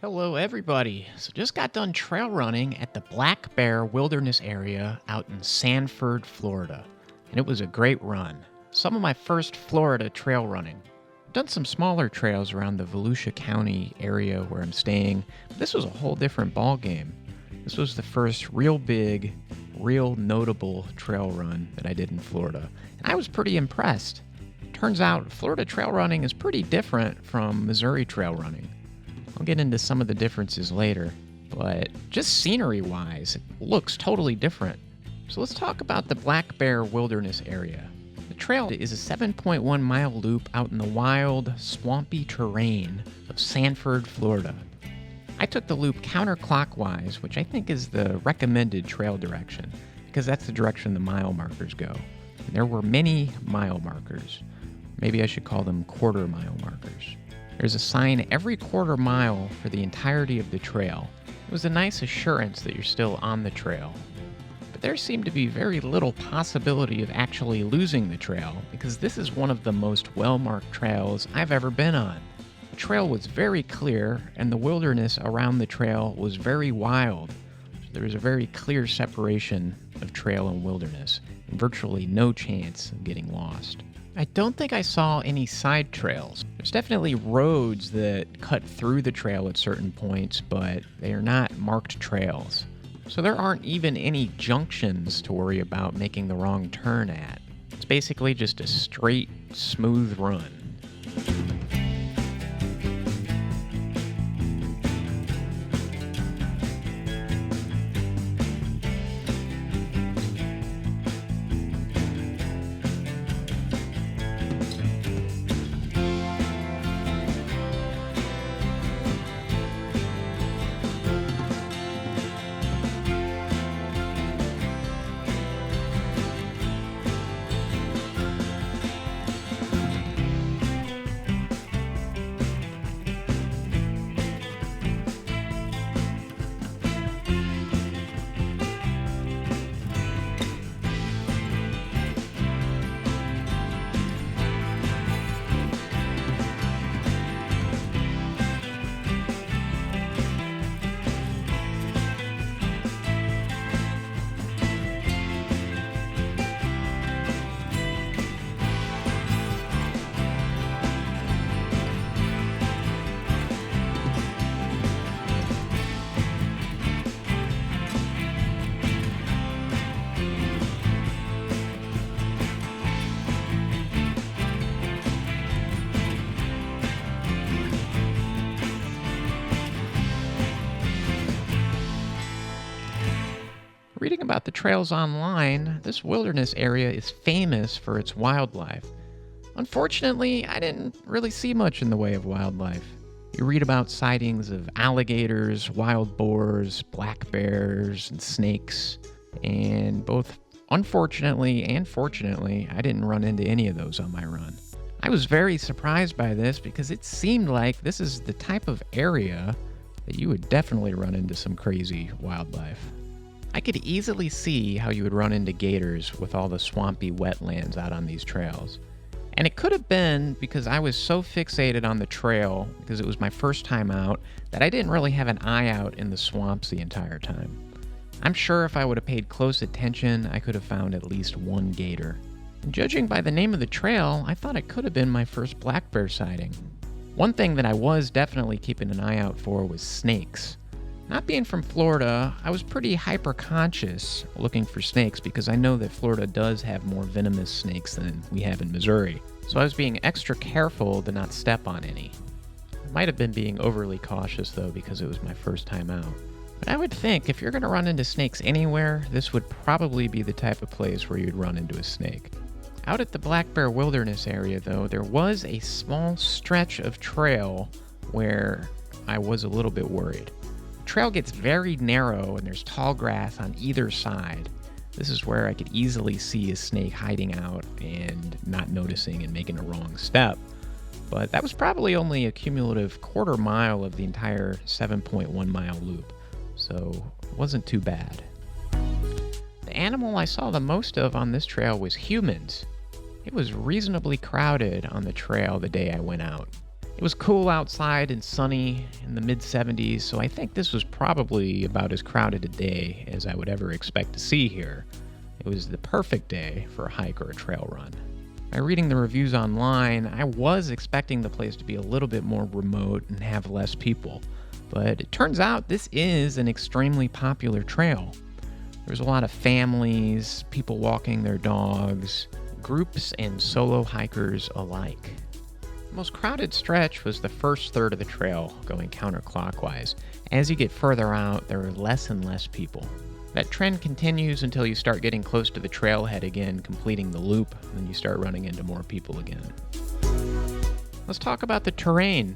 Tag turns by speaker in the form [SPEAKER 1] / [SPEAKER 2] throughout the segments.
[SPEAKER 1] Hello, everybody. So, just got done trail running at the Black Bear Wilderness Area out in Sanford, Florida. And it was a great run. Some of my first Florida trail running. I've done some smaller trails around the Volusia County area where I'm staying, but this was a whole different ball game. This was the first real big, real notable trail run that I did in Florida. And I was pretty impressed. Turns out Florida trail running is pretty different from Missouri trail running. I'll get into some of the differences later, but just scenery-wise, it looks totally different. So let's talk about the Black Bear Wilderness Area. The trail is a 7.1-mile loop out in the wild, swampy terrain of Sanford, Florida. I took the loop counterclockwise, which I think is the recommended trail direction, because that's the direction the mile markers go. And there were many mile markers. Maybe I should call them quarter-mile markers. There's a sign every quarter mile for the entirety of the trail. It was a nice assurance that you're still on the trail. But there seemed to be very little possibility of actually losing the trail, because this is one of the most well-marked trails I've ever been on. The trail was very clear, and the wilderness around the trail was very wild. So there was a very clear separation of trail and wilderness, and virtually no chance of getting lost. I don't think I saw any side trails. There's definitely roads that cut through the trail at certain points, but they are not marked trails. So there aren't even any junctions to worry about making the wrong turn at. It's basically just a straight, smooth run. Reading about the trails online, this wilderness area is famous for its wildlife. Unfortunately, I didn't really see much in the way of wildlife. You read about sightings of alligators, wild boars, black bears, and snakes, and both unfortunately and fortunately, I didn't run into any of those on my run. I was very surprised by this because it seemed like this is the type of area that you would definitely run into some crazy wildlife. I could easily see how you would run into gators with all the swampy wetlands out on these trails. And it could have been because I was so fixated on the trail, because it was my first time out, that I didn't really have an eye out in the swamps the entire time. I'm sure if I would have paid close attention, I could have found at least one gator. And judging by the name of the trail, I thought it could have been my first black bear sighting. One thing that I was definitely keeping an eye out for was snakes. Not being from Florida, I was pretty hyper-conscious looking for snakes because I know that Florida does have more venomous snakes than we have in Missouri. So I was being extra careful to not step on any. I might have been being overly cautious though because it was my first time out. But I would think if you're going to run into snakes anywhere, this would probably be the type of place where you'd run into a snake. Out at the Black Bear Wilderness area though, there was a small stretch of trail where I was a little bit worried. Trail gets very narrow and there's tall grass on either side. This is where I could easily see a snake hiding out and not noticing and making a wrong step. But that was probably only a cumulative quarter mile of the entire 7.1 mile loop, so it wasn't too bad. The animal I saw the most of on this trail was humans. It was reasonably crowded on the trail the day I went out. It was cool outside and sunny in the mid 70s, so I think this was probably about as crowded a day as I would ever expect to see here. It was the perfect day for a hike or a trail run. By reading the reviews online, I was expecting the place to be a little bit more remote and have less people, but it turns out this is an extremely popular trail. There's a lot of families, people walking their dogs, groups and solo hikers alike. The most crowded stretch was the first third of the trail, going counterclockwise. As you get further out, there are less and less people. That trend continues until you start getting close to the trailhead again, completing the loop, and then you start running into more people again. Let's talk about the terrain.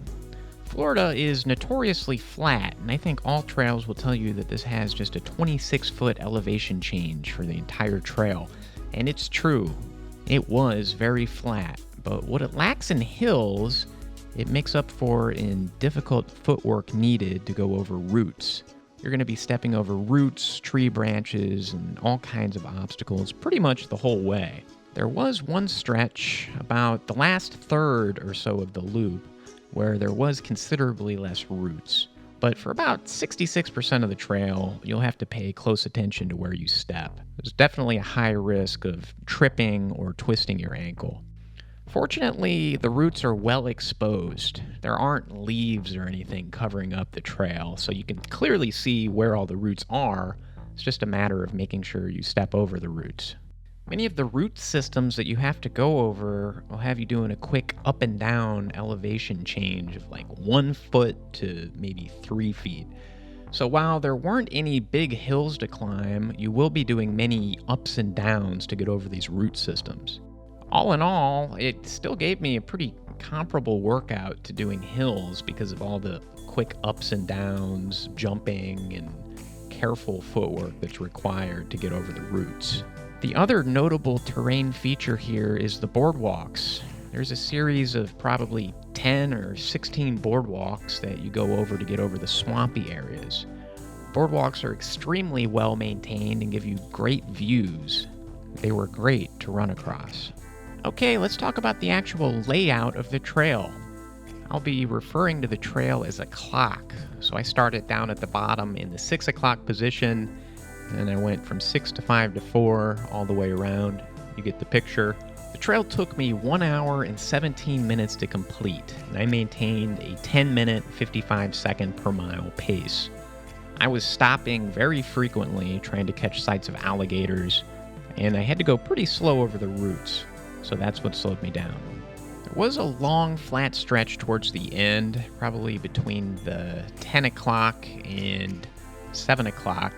[SPEAKER 1] Florida is notoriously flat, and I think all trails will tell you that this has just a 26-foot elevation change for the entire trail. And it's true, it was very flat, but what it lacks in hills, it makes up for in difficult footwork needed to go over roots. You're going to be stepping over roots, tree branches, and all kinds of obstacles pretty much the whole way. There was one stretch, about the last third or so of the loop, where there was considerably less roots. But for about 66% of the trail, you'll have to pay close attention to where you step. There's definitely a high risk of tripping or twisting your ankle. Fortunately, the roots are well exposed. There aren't leaves or anything covering up the trail, so you can clearly see where all the roots are. It's just a matter of making sure you step over the roots. Many of the root systems that you have to go over will have you doing a quick up and down elevation change of like 1 foot to maybe 3 feet. So while there weren't any big hills to climb, you will be doing many ups and downs to get over these root systems. All in all, it still gave me a pretty comparable workout to doing hills because of all the quick ups and downs, jumping, and careful footwork that's required to get over the roots. The other notable terrain feature here is the boardwalks. There's a series of probably 10 or 16 boardwalks that you go over to get over the swampy areas. Boardwalks are extremely well maintained and give you great views. They were great to run across. Okay, let's talk about the actual layout of the trail. I'll be referring to the trail as a clock. So I started down at the bottom in the 6 o'clock position, and I went from 6 to 5 to 4 all the way around. You get the picture. The trail took me 1 hour and 17 minutes to complete, and I maintained a 10-minute, 55-second per mile pace. I was stopping very frequently, trying to catch sights of alligators, and I had to go pretty slow over the roots. So that's what slowed me down. There was a long, flat stretch towards the end, probably between the 10 o'clock and 7 o'clock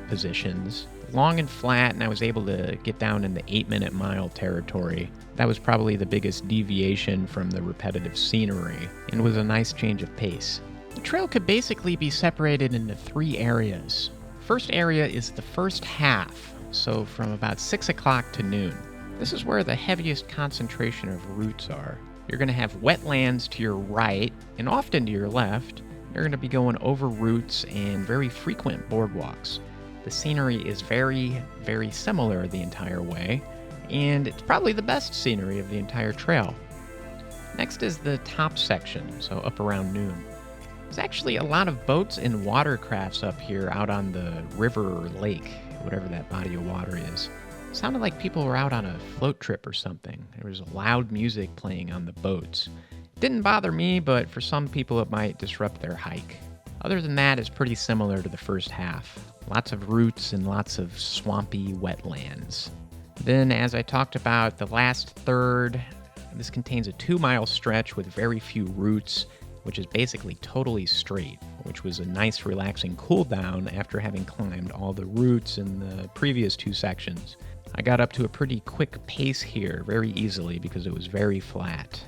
[SPEAKER 1] positions. Long and flat, and I was able to get down in the 8-minute mile territory. That was probably the biggest deviation from the repetitive scenery, and was a nice change of pace. The trail could basically be separated into 3 areas. First area is the first half, so from about 6 o'clock to noon. This is where the heaviest concentration of roots are. You're going to have wetlands to your right, and often to your left. You're going to be going over roots and very frequent boardwalks. The scenery is very, very similar the entire way, and it's probably the best scenery of the entire trail. Next is the top section, so up around noon. There's actually a lot of boats and watercrafts up here out on the river or lake, whatever that body of water is. It sounded like people were out on a float trip or something. There was loud music playing on the boats. It didn't bother me, but for some people it might disrupt their hike. Other than that, it's pretty similar to the first half. Lots of roots and lots of swampy wetlands. Then, as I talked about, the last third, this contains a 2-mile stretch with very few roots, which is basically totally straight, which was a nice relaxing cool down after having climbed all the roots in the previous 2 sections. I got up to a pretty quick pace here very easily because it was very flat.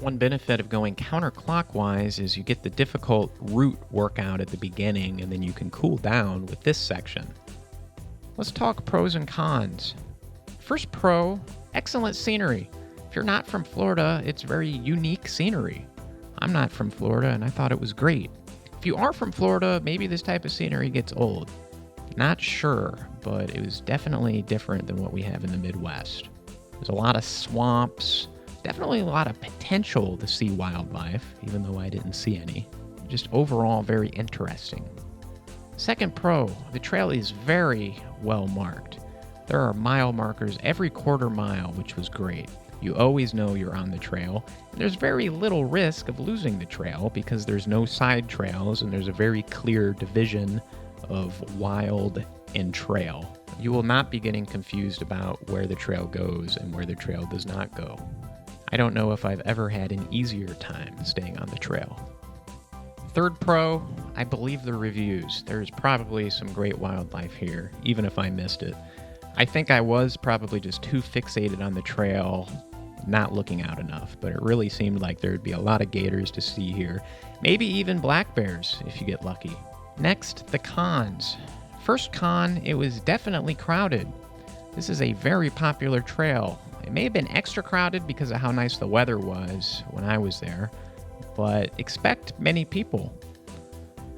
[SPEAKER 1] One benefit of going counterclockwise is you get the difficult route workout at the beginning, and then you can cool down with this section. Let's talk pros and cons. First pro, excellent scenery. If you're not from Florida, it's very unique scenery. I'm not from Florida, and I thought it was great. If you are from Florida, maybe this type of scenery gets old. Not sure, but it was definitely different than what we have in the Midwest. There's a lot of swamps, Definitely a lot of potential to see wildlife, even though I didn't see any. Just overall very interesting. Second pro, the trail is very well marked. There are mile markers every quarter mile, which was great. You always know you're on the trail, and there's very little risk of losing the trail because there's no side trails and there's a very clear division of wild and trail. You will not be getting confused about where the trail goes and where the trail does not go. I don't know if I've ever had an easier time staying on the trail. Third pro, I believe the reviews. There's probably some great wildlife here, even if I missed it. I think I was probably just too fixated on the trail, not looking out enough, but it really seemed like there would be a lot of gators to see here. Maybe even black bears if you get lucky. Next, the cons. First con, it was definitely crowded. This is a very popular trail. It may have been extra crowded because of how nice the weather was when I was there, but expect many people.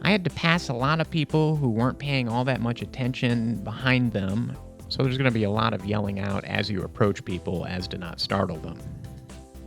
[SPEAKER 1] I had to pass a lot of people who weren't paying all that much attention behind them, so there's going to be a lot of yelling out as you approach people as to not startle them.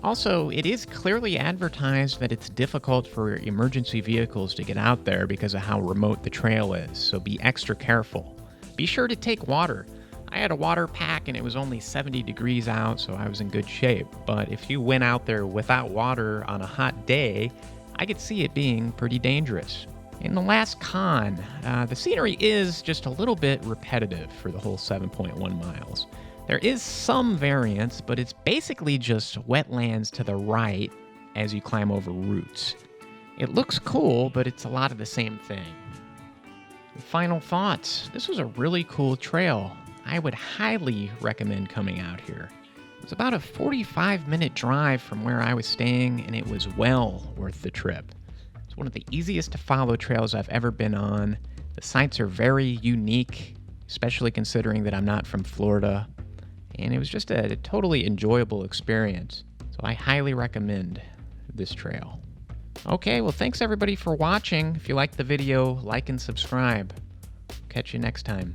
[SPEAKER 1] Also, it is clearly advertised that it's difficult for emergency vehicles to get out there because of how remote the trail is, so be extra careful. Be sure to take water. I had a water pack and it was only 70 degrees out, so I was in good shape. But if you went out there without water on a hot day, I could see it being pretty dangerous. And the last con, the scenery is just a little bit repetitive for the whole 7.1 miles. There is some variance, but it's basically just wetlands to the right as you climb over roots. It looks cool, but it's a lot of the same thing. Final thoughts. This was a really cool trail. I would highly recommend coming out here. It was about a 45-minute drive from where I was staying, and it was well worth the trip. It's one of the easiest to follow trails I've ever been on. The sights are very unique, especially considering that I'm not from Florida, and it was just a totally enjoyable experience. So I highly recommend this trail. Okay, well, thanks everybody for watching. If you liked the video, like and subscribe. Catch you next time.